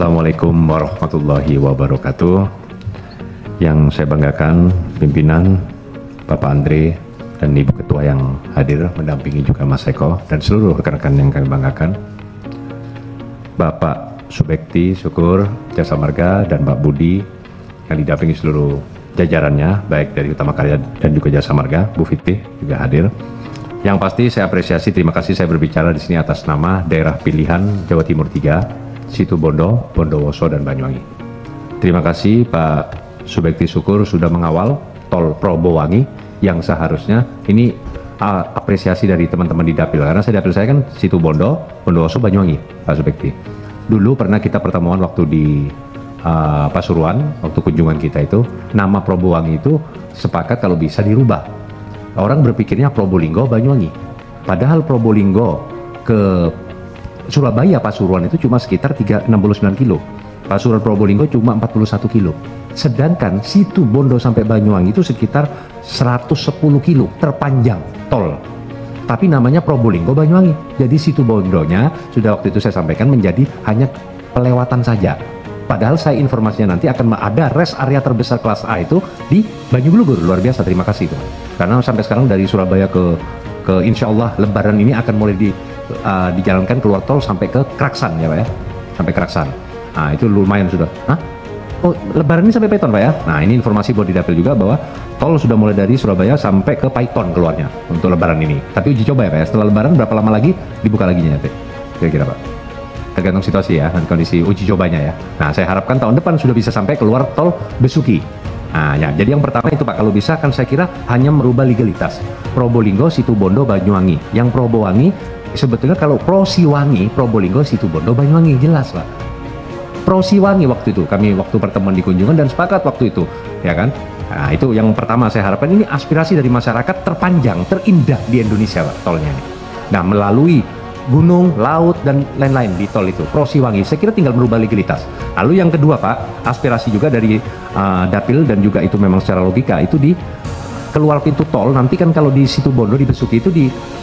Assalamualaikum warahmatullahi wabarakatuh. Yang saya banggakan pimpinan Bapak Andre dan Ibu Ketua yang hadir mendampingi juga Mas Eko dan seluruh rekan-rekan yang kami banggakan, Bapak Subekti Syukur Jasa Marga dan Pak Budi yang didampingi seluruh jajarannya baik dari Utama Karya dan juga Jasa Marga, Bu Fitri juga hadir. Yang pasti saya apresiasi, terima kasih saya berbicara di sini atas nama daerah pilihan Jawa Timur 3, Situbondo, Bondowoso dan Banyuwangi. Terima kasih Pak Subekti Syukur sudah mengawal tol Probowangi yang seharusnya ini apresiasi dari teman-teman di Dapil, karena dapil saya kan Situbondo, Bondowoso, Banyuwangi, Pak Subekti. Dulu pernah kita pertemuan waktu di Pasuruan, waktu kunjungan kita itu, nama Probowangi itu sepakat kalau bisa dirubah. Orang berpikirnya Probolinggo, Banyuwangi. Padahal Probolinggo ke Surabaya Pasuruan itu cuma sekitar 69 kilo. Pasuruan Probolinggo cuma 41 kilo. Sedangkan Situbondo sampai Banyuwangi itu sekitar 110 kilo terpanjang tol. Tapi namanya Probolinggo Banyuwangi. Jadi Situbondonya sudah waktu itu saya sampaikan menjadi hanya pelewatan saja. Padahal saya informasinya nanti akan ada rest area terbesar kelas A itu di Banyuglugur. Luar biasa, terima kasih teman. Karena sampai sekarang dari Surabaya ke insya Allah Lebaran ini akan mulai dijalankan keluar tol sampai ke Kraksan ya Pak ya, sampai Kraksan. Nah itu lumayan sudah. Hah? Oh Lebaran ini sampai Paiton Pak ya. Nah ini informasi buat di Dapil juga bahwa tol sudah mulai dari Surabaya sampai ke Paiton keluarnya untuk Lebaran ini. Tapi uji coba ya Pak ya. Setelah Lebaran berapa lama lagi dibuka lagi ya Pak? Kira-kira Pak? Tergantung situasi ya dan kondisi uji cobanya ya. Nah saya harapkan tahun depan sudah bisa sampai keluar tol Besuki. Nah ya, jadi yang pertama itu Pak, kalau bisa kan saya kira hanya merubah legalitas Probolinggo, Situbondo, Banyuwangi. Yang Probowangi sebetulnya kalau Prosiwangi, Probolinggo, Situbondo, Banyuwangi, jelas Pak. Prosiwangi waktu itu kami waktu pertemuan di kunjungan dan sepakat waktu itu ya kan. Nah itu yang pertama saya harapkan, ini aspirasi dari masyarakat terpanjang, terindah di Indonesia Pak tolnya ini. Nah melalui gunung, laut, dan lain-lain di tol itu, Prosiwangi, saya kira tinggal merubah legalitas. Lalu yang kedua Pak, aspirasi juga dari Dapil dan juga itu memang secara logika, itu di keluar pintu tol, nanti kan kalau di Situbondo, di Besuki itu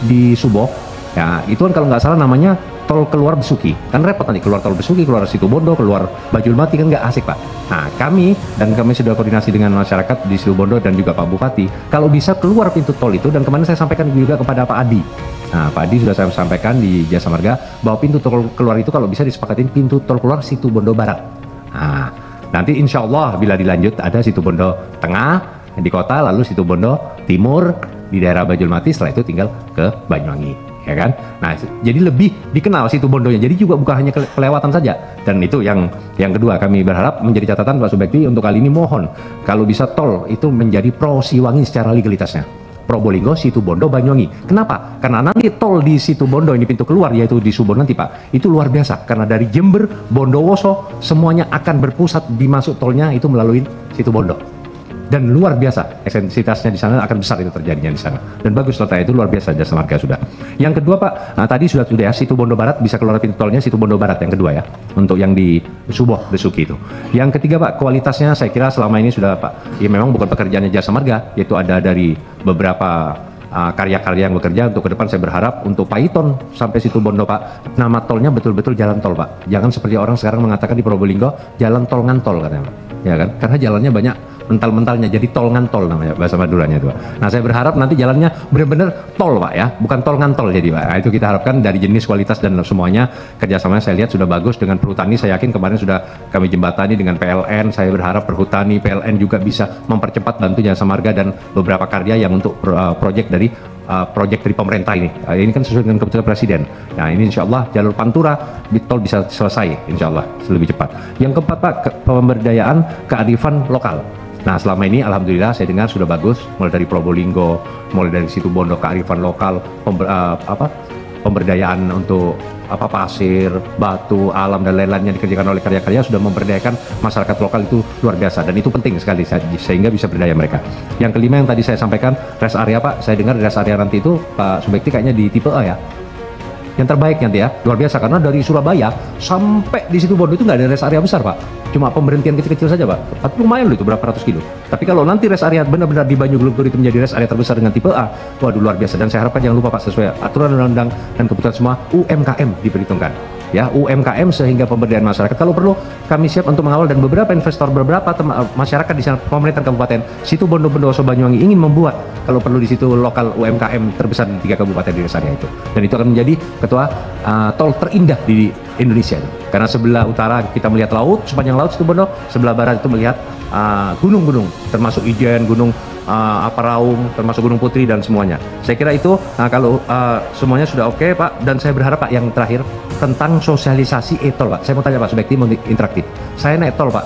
di Suboh, ya itu kan kalau nggak salah namanya tol keluar Besuki, kan repot nanti keluar tol Besuki, keluar Situbondo, keluar Bajulmati, kan nggak asik Pak. Nah kami sudah koordinasi dengan masyarakat di Situbondo dan juga Pak Bupati, kalau bisa keluar pintu tol itu, dan kemarin saya sampaikan juga kepada Pak Adi. Nah, Pak Adi sudah saya sampaikan di Jasa Marga bahwa pintu tol keluar itu kalau bisa disepakatin pintu tol keluar Situbondo Barat. Nah, nanti insya Allah bila dilanjut ada Situbondo Tengah di kota, lalu Situbondo Timur di daerah Bajulmati, setelah itu tinggal ke Banyuwangi, ya kan? Nah, jadi lebih dikenal Situbondonya. Jadi juga bukan hanya kelewatan saja. Dan itu yang kedua, kami berharap menjadi catatan Pak Subekti untuk kali ini, mohon kalau bisa tol itu menjadi Prosiwangi secara legalitasnya. Probolinggo, Situbondo, Banyuwangi. Kenapa? Karena nanti tol di Situbondo ini pintu keluar yaitu di Suboh nanti Pak, itu luar biasa karena dari Jember, Bondowoso semuanya akan berpusat di masuk tolnya itu melalui Situbondo. Dan luar biasa ekstensitasnya di sana akan besar itu terjadinya di sana. Dan bagus total itu luar biasa Jasa Marga sudah. Yang kedua Pak, nah tadi sudah ya Situbondo Barat bisa keluar pintu tolnya Situbondo Barat yang kedua ya. Untuk yang di Suboh Besuki itu. Yang ketiga Pak, kualitasnya saya kira selama ini sudah Pak, ya memang bukan pekerjaannya Jasa Marga, yaitu ada dari beberapa karya-karya yang bekerja. Untuk ke depan saya berharap untuk Paiton sampai Situbondo Pak, nama tolnya betul-betul jalan tol Pak. Jangan seperti orang sekarang mengatakan di Probolinggo jalan tol ngantol katanya Pak. Ya kan? Karena jalannya banyak mental-mentalnya, jadi tol ngantol namanya bahasa Maduranya itu Pak. Nah saya berharap nanti jalannya benar-benar tol Pak ya, bukan tol ngantol jadi Pak. Nah, itu kita harapkan dari jenis, kualitas dan semuanya kerjasamanya saya lihat sudah bagus dengan Perhutani. Saya yakin kemarin sudah kami jembatani dengan PLN. Saya berharap Perhutani, PLN juga bisa mempercepat bantu Jasa Marga dan beberapa karya yang untuk proyek dari pemerintah ini. Ini kan sesuai dengan keputusan Presiden. Nah ini insya Allah jalur Pantura di tol bisa selesai insya Allah lebih cepat. Yang keempat Pak, pemberdayaan kearifan lokal. Nah selama ini alhamdulillah saya dengar sudah bagus, mulai dari Probolinggo, mulai dari Situbondo kearifan lokal, pemberdayaan untuk pasir, batu, alam dan lain-lain yang dikerjakan oleh karya-karya sudah memberdayakan masyarakat lokal itu luar biasa, dan itu penting sekali sehingga bisa berdaya mereka. Yang kelima yang tadi saya sampaikan rest area Pak, saya dengar rest area nanti itu Pak Subekti kayaknya di tipe A ya, yang terbaik nanti ya, luar biasa karena dari Surabaya sampai di Situbondo itu nggak ada rest area besar Pak, cuma pemberhentian kecil-kecil saja Pak, tapi lumayan loh itu berapa ratus kilo. Tapi kalau nanti rest area benar-benar di Banyuglugur itu menjadi rest area terbesar dengan tipe A, waduh luar biasa. Dan saya harapkan jangan lupa Pak, sesuai aturan undang-undang dan kebutuhan semua UMKM diperhitungkan. ya UMKM sehingga pemberdayaan masyarakat. Kalau perlu kami siap untuk mengawal, dan beberapa investor, beberapa masyarakat di sana, pemerintahan kabupaten situ Bondo, Bondowoso, Banyuwangi ingin membuat kalau perlu di situ lokal UMKM terbesar di 3 kabupaten di desanya itu, dan itu akan menjadi ketua tol terindah di Indonesia itu. Karena sebelah utara kita melihat laut, sepanjang laut situ Bondo, sebelah barat itu melihat gunung-gunung termasuk Ijen, Gunung Aparaung, termasuk Gunung Putri dan semuanya. Saya kira itu kalau semuanya sudah oke Pak, dan saya berharap Pak yang terakhir tentang sosialisasi e-tol Pak. Saya mau tanya Pak Subekti, mau interaktif. Saya naik tol Pak,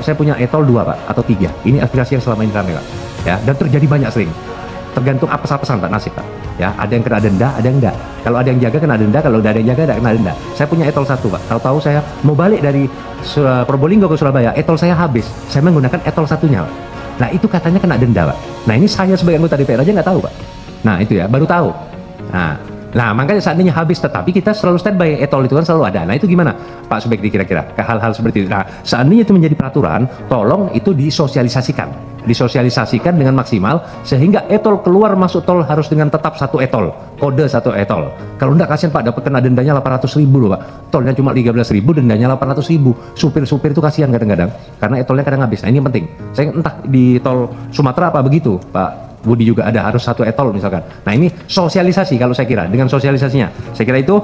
saya punya e-tol 2 Pak atau 3. Ini aspirasi yang selama ini ramai Pak. Ya, dan terjadi banyak sering. Tergantung apes-apesan Pak nasib Pak. Ya, ada yang kena denda, ada yang enggak. Kalau ada yang jaga kena denda, kalau ada yang jaga enggak kena denda. Saya punya e-tol 1 Pak. Tahu-tahu saya mau balik dari Probolinggo ke Surabaya, e-tol saya habis. Saya menggunakan e-tol satunya Pak. Nah itu katanya kena denda Pak. Nah ini saya sebagai anggota DPR aja nggak tahu Pak. Nah itu ya baru tahu. Nah makanya seandainya habis, tetapi kita selalu standby, e-tol itu kan selalu ada. Nah itu gimana Pak Subekti kira-kira ke hal-hal seperti itu. Nah seandainya itu menjadi peraturan, tolong itu disosialisasikan dengan maksimal, sehingga e-tol keluar masuk tol harus dengan tetap 1 e-tol, kode 1 e-tol. Kalau enggak kasihan Pak, dapat kena dendanya 800.000 loh Pak. Tolnya cuma 13.000, dendanya 800.000. Supir-supir itu kasihan kadang-kadang karena e-tolnya kadang habis. Nah ini yang penting. Saya entah di tol Sumatera apa begitu Pak Budi juga ada, harus 1 e-tol misalkan. Nah ini sosialisasi kalau saya kira, dengan sosialisasinya saya kira itu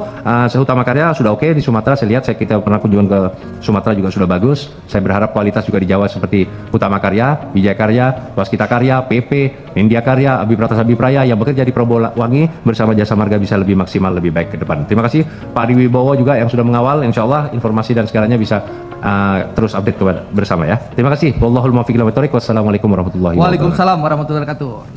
Utama Karya sudah oke di Sumatera. Saya lihat, kita pernah kunjungan ke Sumatera juga sudah bagus. Saya berharap kualitas juga di Jawa seperti Utama Karya, Wijaya Karya, Waskita Karya, PP, Nindya Karya, Abhiprata Sabipraya yang bekerja di Probolinggo bersama Jasa Marga bisa lebih maksimal, lebih baik ke depan. Terima kasih Pak Ari Wibowo juga yang sudah mengawal. Insya Allah informasi dan segalanya bisa terus update bersama ya. Terima kasih. Wallahul muwaffiq ila aqwamit thoriq. Wassalamualaikum warahmatullahi wabarakatuh. Waalaikumsalam warahmatullahi wabarakatuh.